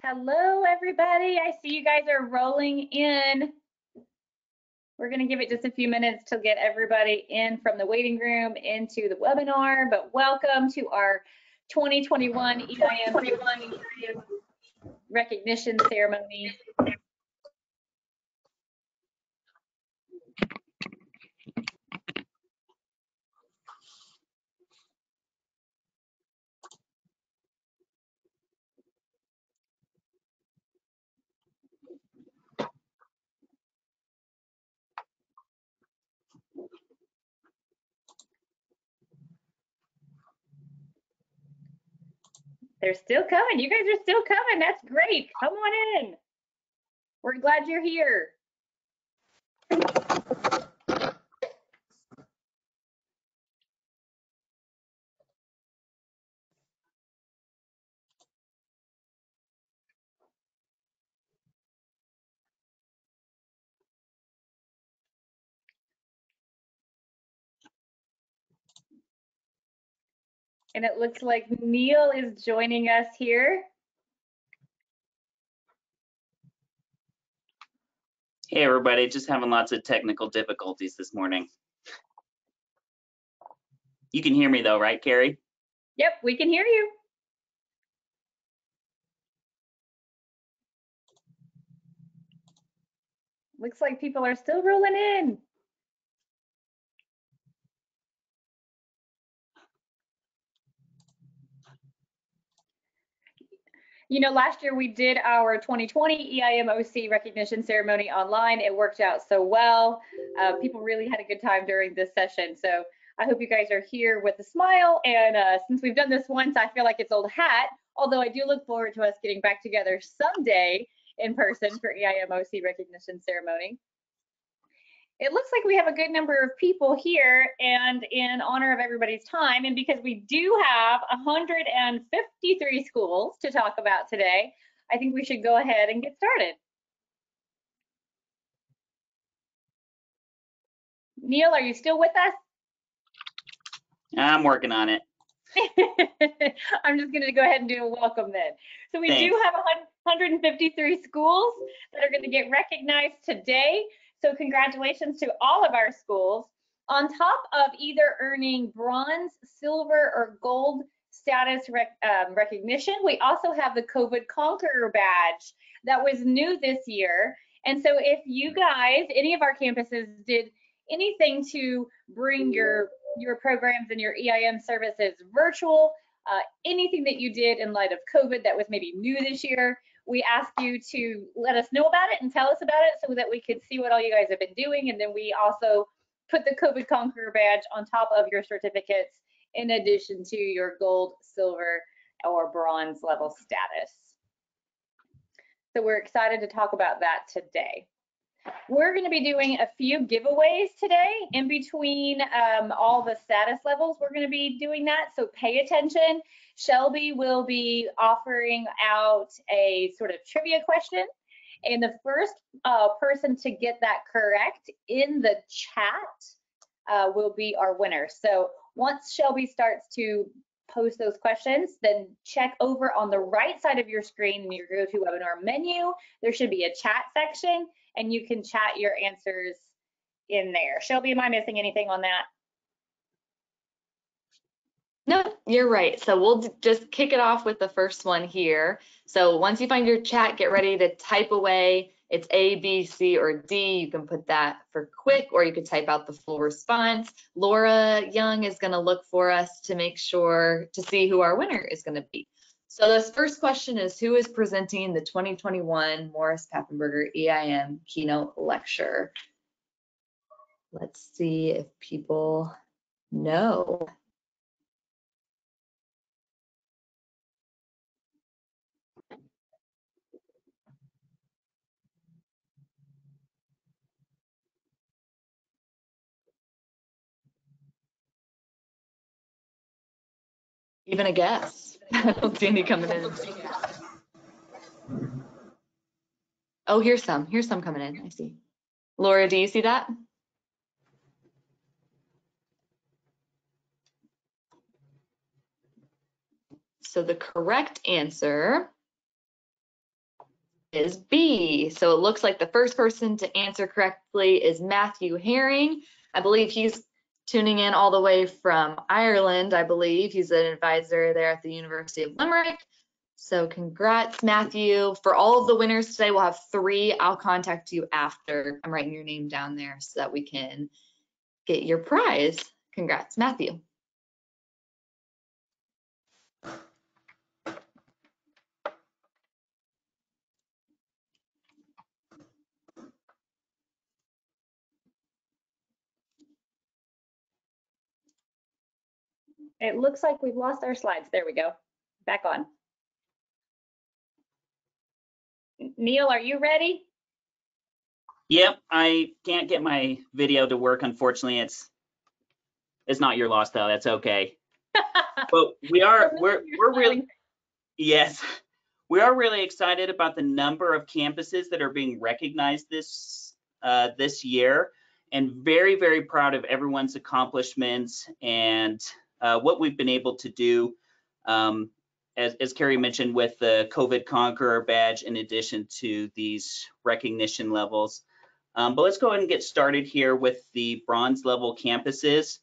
Hello, everybody. I see you guys are rolling in. We're going to give it just a few minutes to get everybody in from the waiting room into the webinar, but welcome to our 2021 EIM recognition ceremony. They're still coming. You guys are still coming. That's great. Come on in. We're glad you're here. And it looks like Neil is joining us here. Hey everybody, just having lots of technical difficulties this morning. You can hear me though, right, Carrie? Yep, we can hear you. Looks like people are still rolling in. You know, last year we did our 2020 EIM OC recognition ceremony online. It worked out so well. People really had a good time during this session. So I hope you guys are here with a smile. And since we've done this once, I feel like it's old hat, although I do look forward to us getting back together someday in person for EIM OC recognition ceremony. It looks like we have a good number of people here, and in honor of everybody's time, and because we do have 153 schools to talk about today, I think we should go ahead and get started. Neil, are you still with us? I'm working on it. I'm just going to go ahead and do a welcome then. So we do have 153 schools that are going to get recognized today. So congratulations to all of our schools. On top of either earning bronze, silver, or gold status recognition, we also have the COVID Conqueror badge that was new this year. And so if you guys, any of our campuses did anything to bring your programs and your EIM services virtual, anything that you did in light of COVID that was maybe new this year, we ask you to let us know about it and tell us about it so that we could see what all you guys have been doing. And then we also put the COVID Conqueror badge on top of your certificates in addition to your gold, silver, or bronze level status. So we're excited to talk about that today. We're going to be doing a few giveaways today in between all the status levels. We're going to be doing that, so pay attention. Shelby will be offering out a sort of trivia question, and the first person to get that correct in the chat will be our winner. So once Shelby starts to post those questions, then check over on the right side of your screen in your GoToWebinar menu. There should be a chat section, and you can chat your answers in there. Shelby, am I missing anything on that? No, you're right. So we'll just kick it off with the first one here. So once you find your chat, get ready to type away. It's A, B, C, or D. You can put that for quick, or you could type out the full response. Laura Young is going to look for us to make sure to see who our winner is going to be. So this first question is, who is presenting the 2021 Morris Papenberger EIM keynote lecture? Let's see if people know. Even a guess. I don't see any coming in. Oh, here's some coming in. I see. Laura, do you see that? So the correct answer is B. So it looks like the first person to answer correctly is Matthew Herring. I believe he's tuning in all the way from Ireland, I believe. He's an advisor there at the University of Limerick. So congrats, Matthew. For all of the winners today, we'll have 3. I'll contact you after. I'm writing your name down there so that we can get your prize. Congrats, Matthew. It looks like we've lost our slides. There we go. Back on. Neil, are you ready? Yep, I can't get my video to work. Unfortunately, it's not your loss though. That's okay. But we're really, yes, we are really excited about the number of campuses that are being recognized this year, and very, very proud of everyone's accomplishments and what we've been able to do. As Carrie mentioned, with the COVID Conqueror badge, in addition to these recognition levels. But let's go ahead and get started here with the bronze level campuses.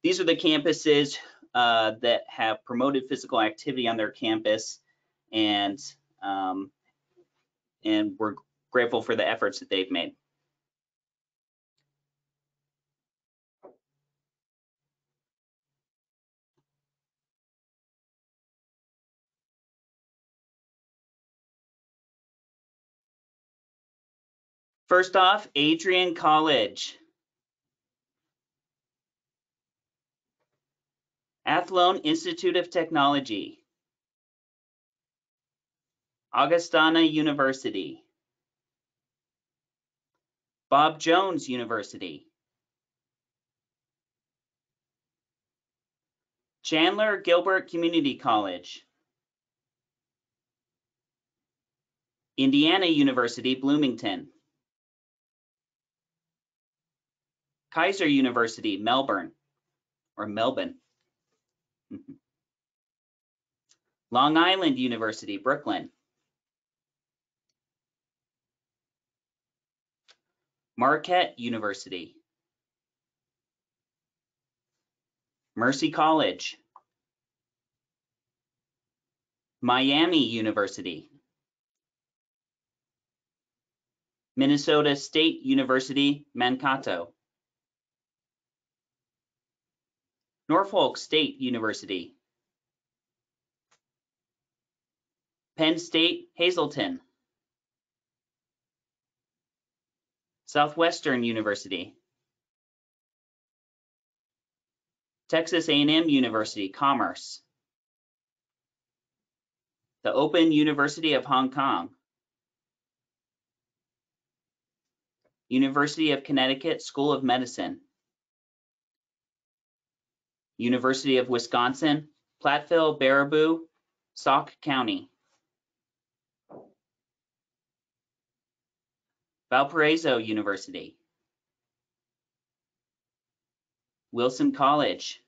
These are the campuses that have promoted physical activity on their campus, and we're grateful for the efforts that they've made. First off, Adrian College. Athlone Institute of Technology. Augustana University. Bob Jones University. Chandler Gilbert Community College. Indiana University, Bloomington. Kaiser University, Melbourne, or Melbourne. Long Island University, Brooklyn. Marquette University. Mercy College. Miami University. Minnesota State University, Mankato. Norfolk State University. Penn State, Hazleton. Southwestern University. Texas A&M University, Commerce. The Open University of Hong Kong. University of Connecticut School of Medicine. University of Wisconsin, Platteville, Baraboo, Sauk County. Valparaiso University. Wilson College.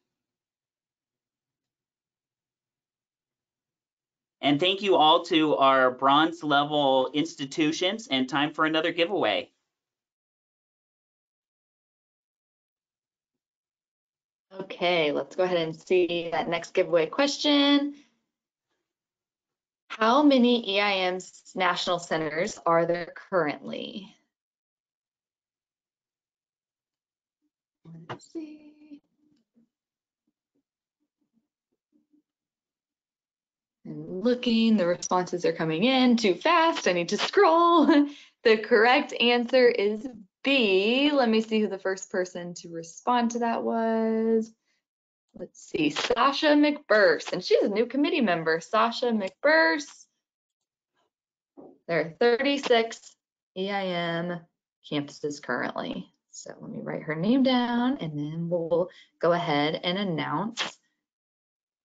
And thank you all to our bronze level institutions, and time for another giveaway. Okay, let's go ahead and see that next giveaway question. How many EIM national centers are there currently? Let's see. I'm looking, the responses are coming in too fast. I need to scroll. The correct answer is B. Let me see who the first person to respond to that was. Let's see, Sasha McBurse, and she's a new committee member. Sasha McBurse. There are 36 EIM campuses currently. So let me write her name down, and then we'll go ahead and announce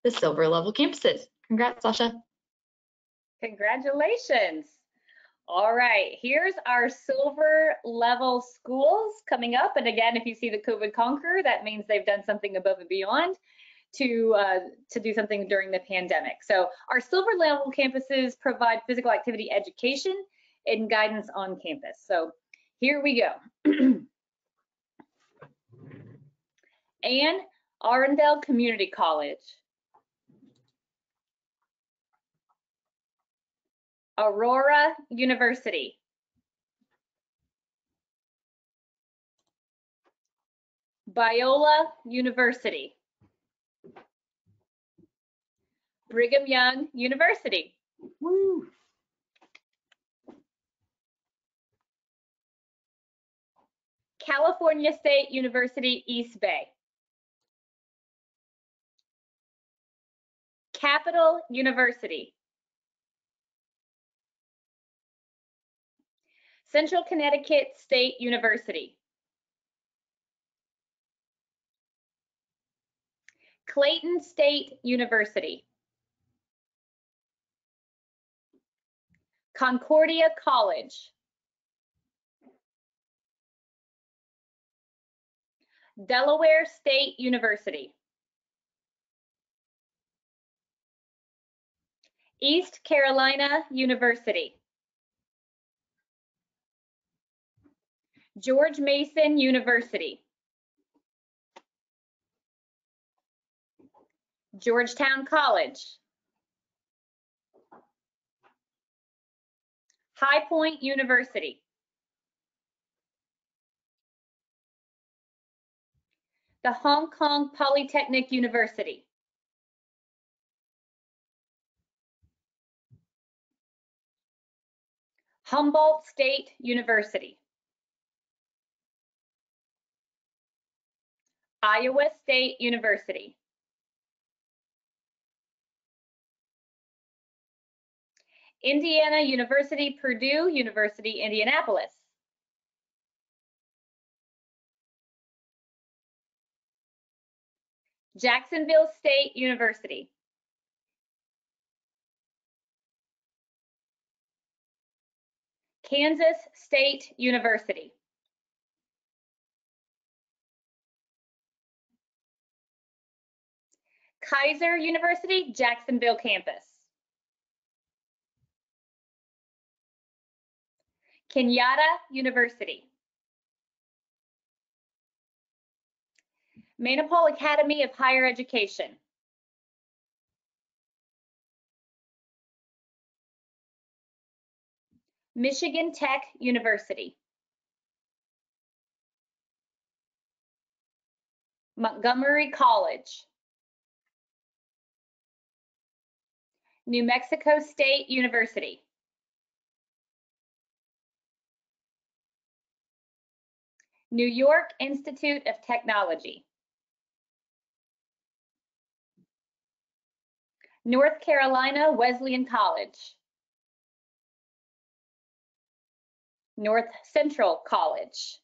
the silver level campuses. Congrats, Sasha. Congratulations. All right, here's our silver level schools coming up. And again, if you see the COVID Conqueror, that means they've done something above and beyond to do something during the pandemic. So our silver level campuses provide physical activity education and guidance on campus. So here we go. Anne Arundel Community College. Aurora University. Biola University. Brigham Young University. Woo. California State University, East Bay. Capital University. Central Connecticut State University. Clayton State University. Concordia College. Delaware State University. East Carolina University. George Mason University. Georgetown College. High Point University. The Hong Kong Polytechnic University. Humboldt State University. Iowa State University. Indiana University, Purdue University, Indianapolis. Jacksonville State University. Kansas State University. Kaiser University, Jacksonville campus. Kenyatta University. Manipal Academy of Higher Education. Michigan Tech University. Montgomery College. New Mexico State University. New York Institute of Technology. North Carolina Wesleyan College. North Central College.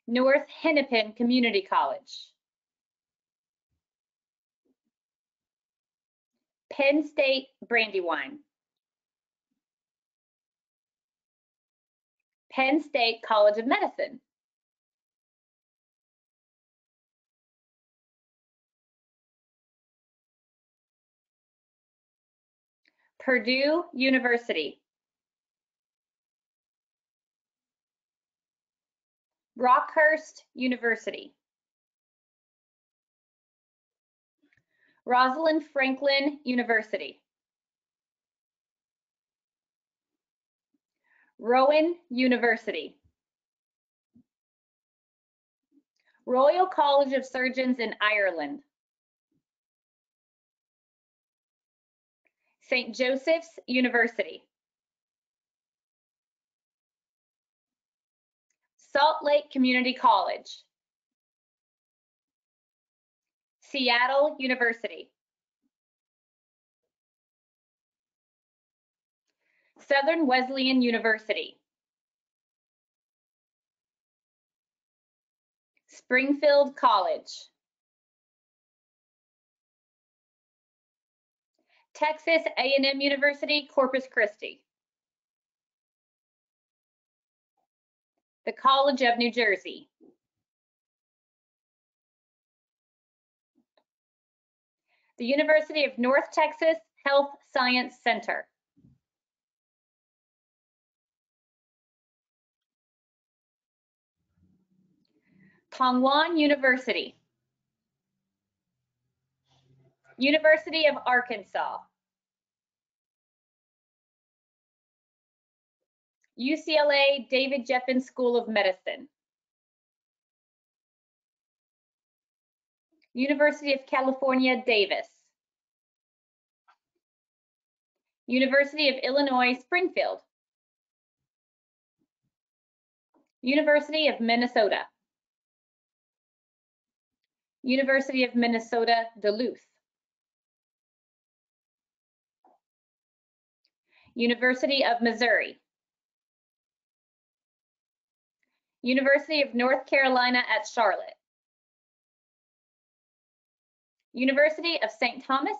North Hennepin Community College. Penn State Brandywine. Penn State College of Medicine. Purdue University. Rockhurst University. Rosalind Franklin University. Rowan University. Royal College of Surgeons in Ireland. St. Joseph's University. Salt Lake Community College. Seattle University. Southern Wesleyan University. Springfield College. Texas A&M University, Corpus Christi. The College of New Jersey. The University of North Texas Health Science Center. Kongwan University. University of Arkansas. UCLA David Geffen School of Medicine. University of California, Davis. University of Illinois, Springfield. University of Minnesota. University of Minnesota, Duluth. University of Missouri. University of North Carolina at Charlotte. University of St. Thomas.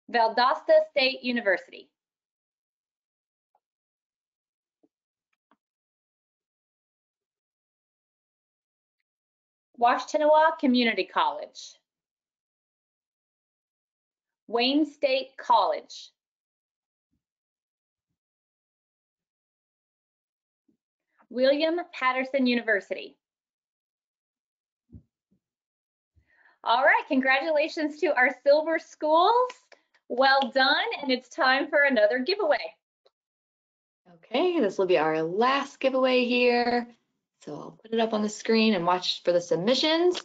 Valdosta State University. Washtenawa Community College. Wayne State College. William Patterson University. All right, congratulations to our silver schools. Well done, and it's time for another giveaway. Okay, this will be our last giveaway here. So I'll put it up on the screen and watch for the submissions.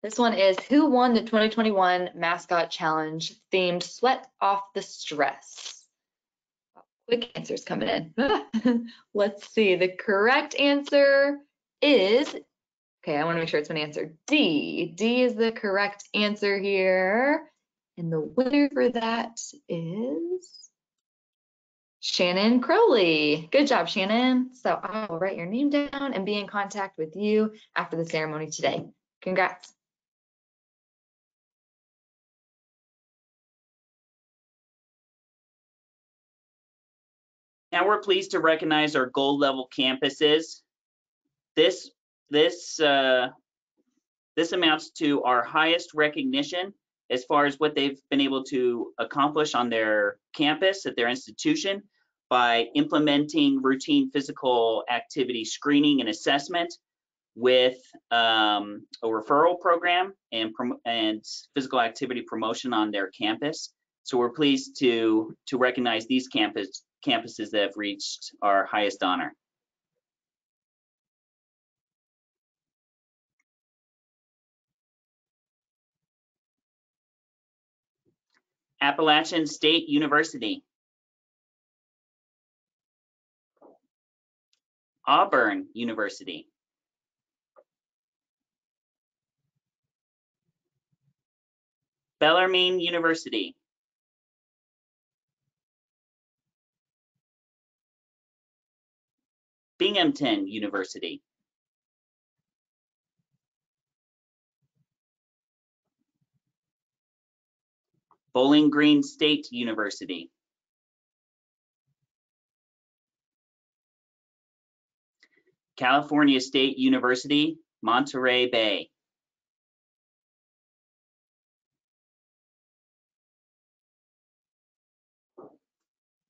This one is who won the 2021 Mascot Challenge themed Sweat Off the Stress? Quick answers coming in. Let's see, the correct answer is, okay, I want to make sure it's been answered. D. D is the correct answer here. And the winner for that is Shannon Crowley. Good job, Shannon. So I will write your name down and be in contact with you after the ceremony today. Congrats. Now we're pleased to recognize our gold level campuses. This amounts to our highest recognition as far as what they've been able to accomplish on their campus at their institution by implementing routine physical activity screening and assessment with a referral program and physical activity promotion on their campus. So we're pleased to recognize these campuses that have reached our highest honor. Appalachian State University. Auburn University. Bellarmine University. Binghamton University. Bowling Green State University. California State University, Monterey Bay.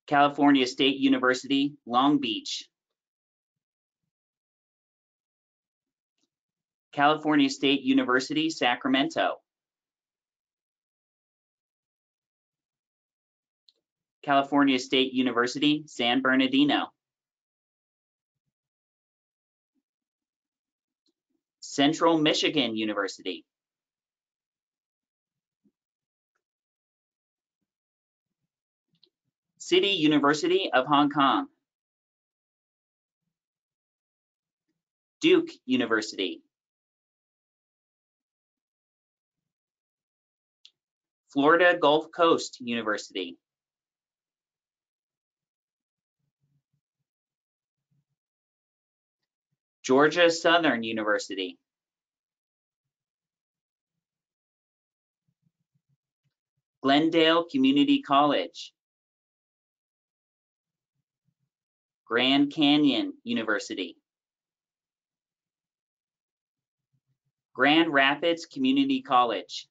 California State University, Long Beach. California State University, Sacramento. California State University, San Bernardino. Central Michigan University. City University of Hong Kong. Duke University. Florida Gulf Coast University. Georgia Southern University. Glendale Community College, Grand Canyon University, Grand Rapids Community College,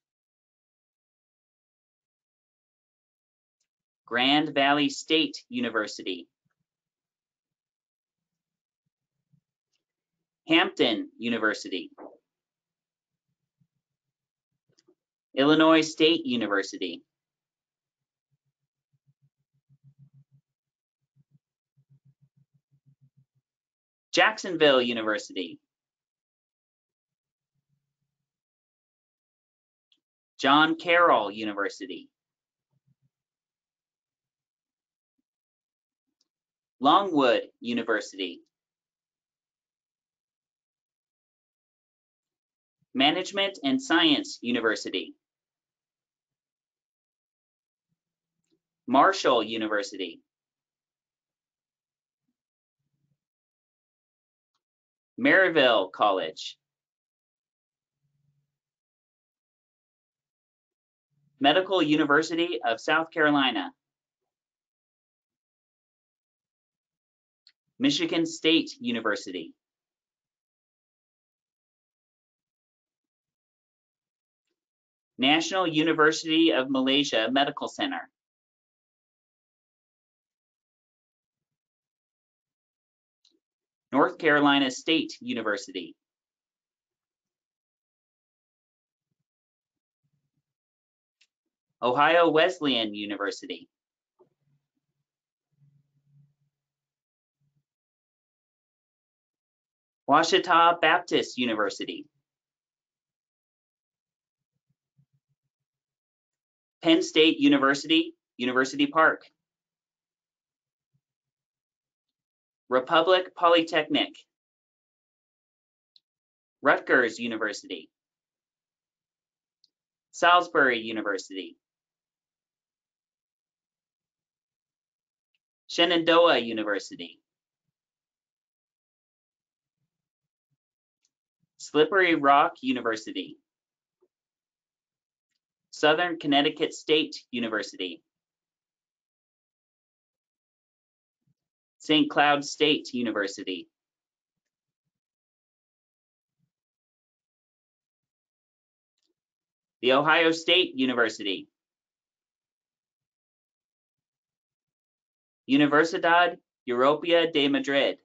Grand Valley State University, Hampton University, Illinois State University, Jacksonville University, John Carroll University, Longwood University, Management and Science University, Marshall University, Maryville College, Medical University of South Carolina, Michigan State University, National University of Malaysia Medical Center, North Carolina State University, Ohio Wesleyan University, Ouachita Baptist University, Penn State University, University Park, Republic Polytechnic, Rutgers University, Salisbury University, Shenandoah University, Slippery Rock University, Southern Connecticut State University, St. Cloud State University, The Ohio State University, Universidad Europea de Madrid,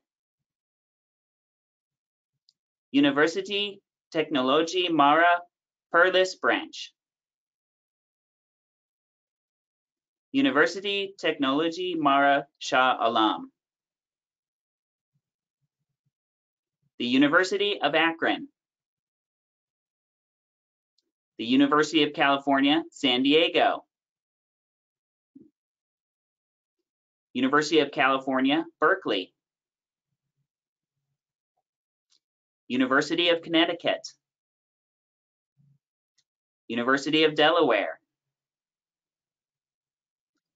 University Technology Mara Perlis Branch, University Technology Mara Shah Alam, the University of Akron, the University of California, San Diego, University of California, Berkeley, University of Connecticut, University of Delaware,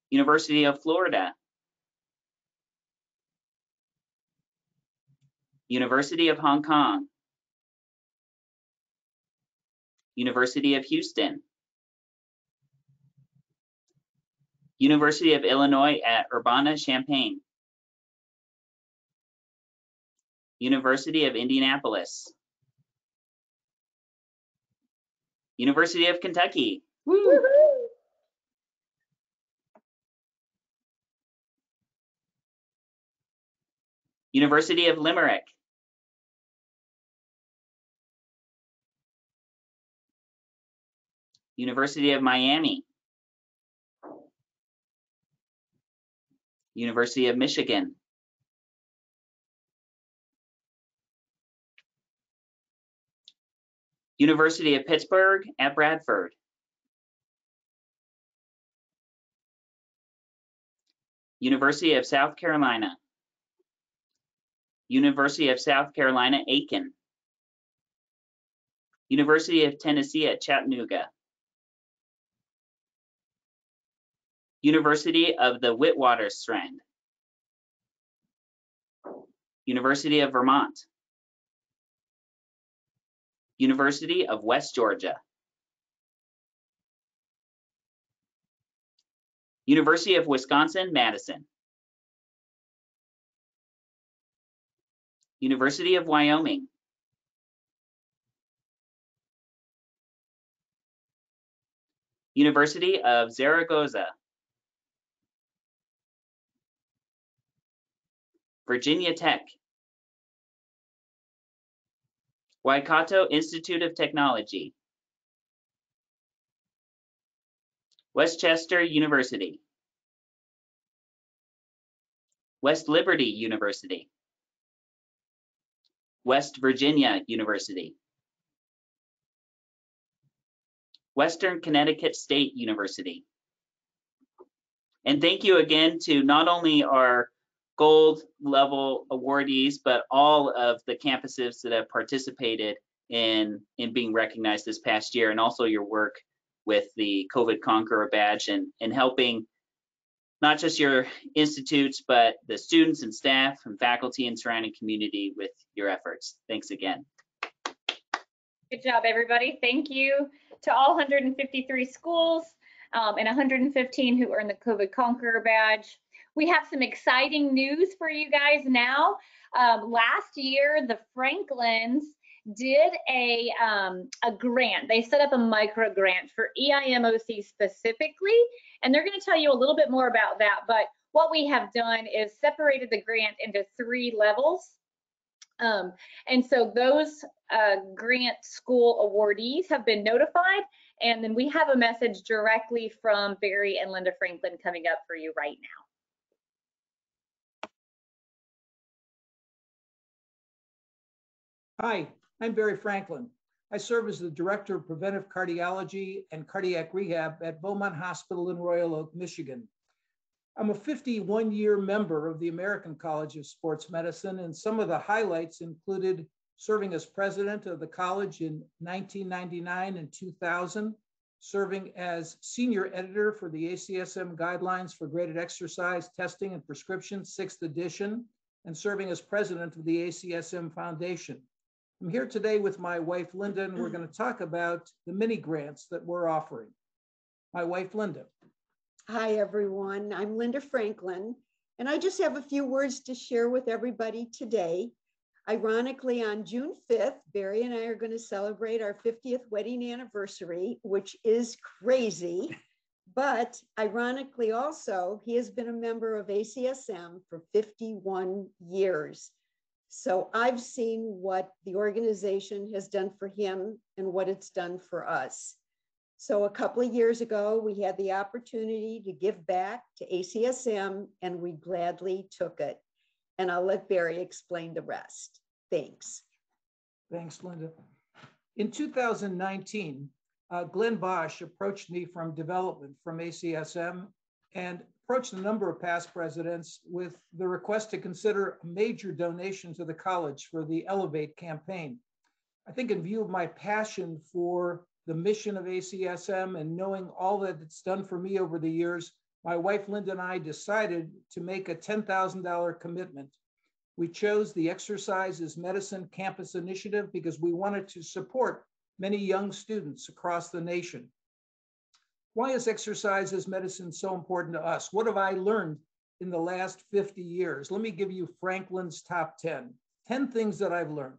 University of Florida, University of Hong Kong, University of Houston, University of Illinois at Urbana-Champaign, University of Indianapolis, University of Kentucky, woo! University of Limerick, University of Miami, University of Michigan, University of Pittsburgh at Bradford, University of South Carolina, University of South Carolina, Aiken, University of Tennessee at Chattanooga, University of the Witwatersrand, University of Vermont, University of West Georgia, University of Wisconsin-Madison. University of Wyoming. University of Zaragoza. Virginia Tech. Waikato Institute of Technology. Westchester University. West Liberty University. West Virginia University. Western Connecticut State University. And thank you again to not only our gold level awardees, but all of the campuses that have participated in being recognized this past year, and also your work with the COVID Conqueror badge and helping not just your institutes, but the students and staff and faculty and surrounding community with your efforts. Thanks again. Good job, everybody. Thank you to all 153 schools and 115 who earned the COVID Conqueror badge. We have some exciting news for you guys now. Last year, the Franklins did a grant. They set up a micro grant for EIMOC specifically, and they're going to tell you a little bit more about that. But what we have done is separated the grant into 3 levels. And so those grant school awardees have been notified, and then we have a message directly from Barry and Linda Franklin coming up for you right now. Hi, I'm Barry Franklin. I serve as the Director of Preventive Cardiology and Cardiac Rehab at Beaumont Hospital in Royal Oak, Michigan. I'm a 51-year member of the American College of Sports Medicine, and some of the highlights included serving as president of the college in 1999 and 2000, serving as senior editor for the ACSM Guidelines for Graded Exercise Testing and Prescription, 6th edition, and serving as president of the ACSM Foundation. I'm here today with my wife, Linda, and we're going to talk about the mini grants that we're offering. My wife, Linda. Hi, everyone. I'm Linda Franklin, and I just have a few words to share with everybody today. Ironically, on June 5th, Barry and I are going to celebrate our 50th wedding anniversary, which is crazy. But ironically also, he has been a member of ACSM for 51 years. So I've seen what the organization has done for him and what it's done for us. So a couple of years ago, we had the opportunity to give back to ACSM, and we gladly took it. And I'll let Barry explain the rest. Thanks. Thanks, Linda. In 2019, Glenn Bosch approached me from development from ACSM and approached a number of past presidents with the request to consider a major donation to the college for the Elevate campaign. I think in view of my passion for the mission of ACSM and knowing all that it's done for me over the years, my wife Linda and I decided to make a $10,000 commitment. We chose the Exercise is Medicine Campus Initiative because we wanted to support many young students across the nation. Why is exercise is medicine so important to us? What have I learned in the last 50 years? Let me give you Franklin's top 10. 10 things that I've learned.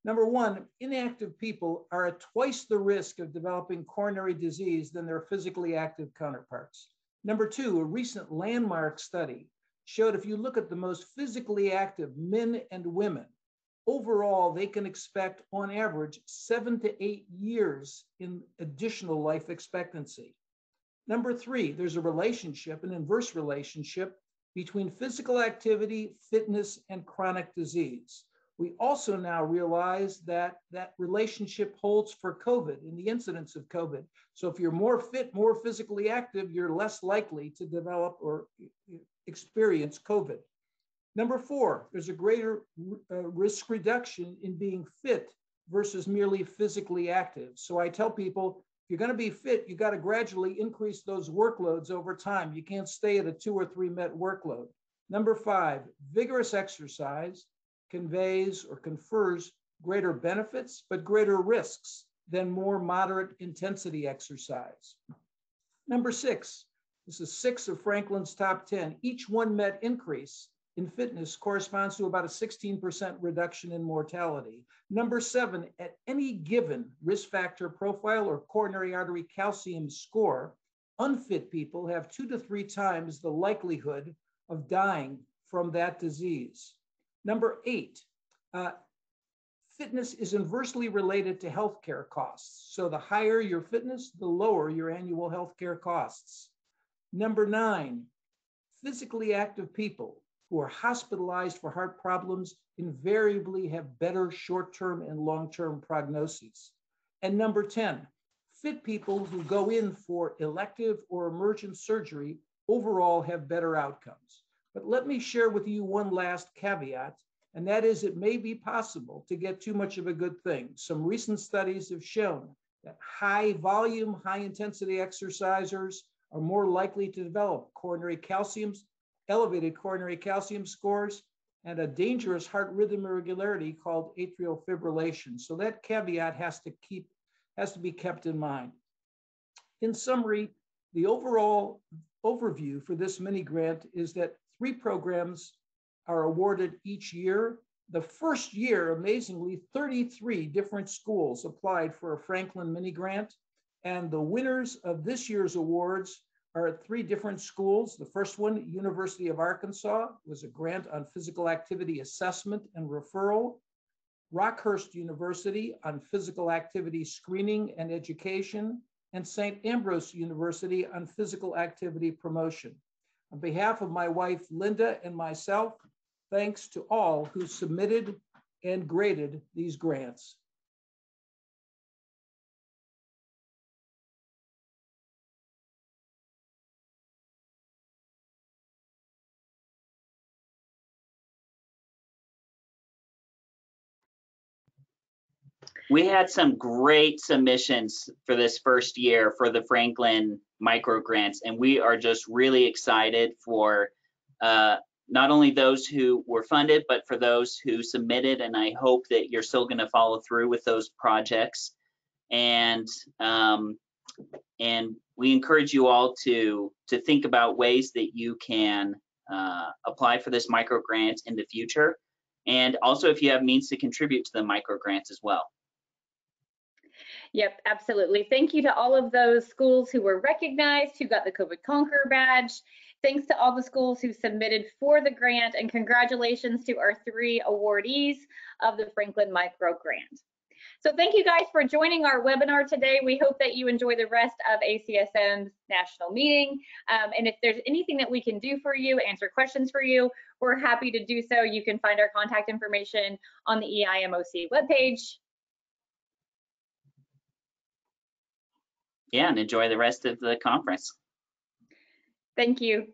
Number one, inactive people are at twice the risk of developing coronary disease than their physically active counterparts. Number two, a recent landmark study showed if you look at the most physically active men and women, overall, they can expect on average 7 to 8 years in additional life expectancy. Number three, there's a relationship, an inverse relationship between physical activity, fitness, and chronic disease. We also now realize that that relationship holds for COVID and the incidence of COVID. So if you're more fit, more physically active, you're less likely to develop or experience COVID. Number four, there's a greater risk reduction in being fit versus merely physically active. So I tell people, if you're going to be fit, you got to gradually increase those workloads over time. You can't stay at a 2 or 3 met workload. Number five, vigorous exercise conveys or confers greater benefits, but greater risks than more moderate intensity exercise. Number six, This is 6 of Franklin's top 10. Each 1 met increase in fitness corresponds to about a 16% reduction in mortality. Number 7, at any given risk factor profile or coronary artery calcium score, unfit people have 2 to 3 times the likelihood of dying from that disease. Number 8, fitness is inversely related to healthcare costs. So the higher your fitness, the lower your annual healthcare costs. Number 9, physically active people who are hospitalized for heart problems invariably have better short-term and long-term prognoses. And number 10, fit people who go in for elective or emergent surgery overall have better outcomes. But let me share with you one last caveat, and that is it may be possible to get too much of a good thing. Some recent studies have shown that high volume, high intensity exercisers are more likely to develop elevated coronary calcium scores and a dangerous heart rhythm irregularity called atrial fibrillation. So that caveat has to be kept in mind. In summary, the overall overview for this mini grant is that 3 programs are awarded each year. The first year, amazingly, 33 different schools applied for a Franklin mini grant, and the winners of this year's awards are at 3 different schools. The first one, University of Arkansas, was a grant on physical activity assessment and referral. Rockhurst University on physical activity screening and education, and St. Ambrose University on physical activity promotion. On behalf of my wife, Linda, and myself, thanks to all who submitted and graded these grants. We had some great submissions for this first year for the Franklin micro grants, and we are just really excited for not only those who were funded, but for those who submitted, and I hope that you're still going to follow through with those projects. And we encourage you all to think about ways that you can apply for this micro grant in the future, and also if you have means to contribute to the micro grants as well. Yep, absolutely. Thank you to all of those schools who were recognized, who got the COVID Conqueror badge. Thanks to all the schools who submitted for the grant, and congratulations to our 3 awardees of the Franklin Micro Grant. So thank you guys for joining our webinar today. We hope that you enjoy the rest of ACSM's national meeting. And if there's anything that we can do for you, answer questions for you, we're happy to do so. You can find our contact information on the EIMOC webpage. Yeah, and enjoy the rest of the conference. Thank you.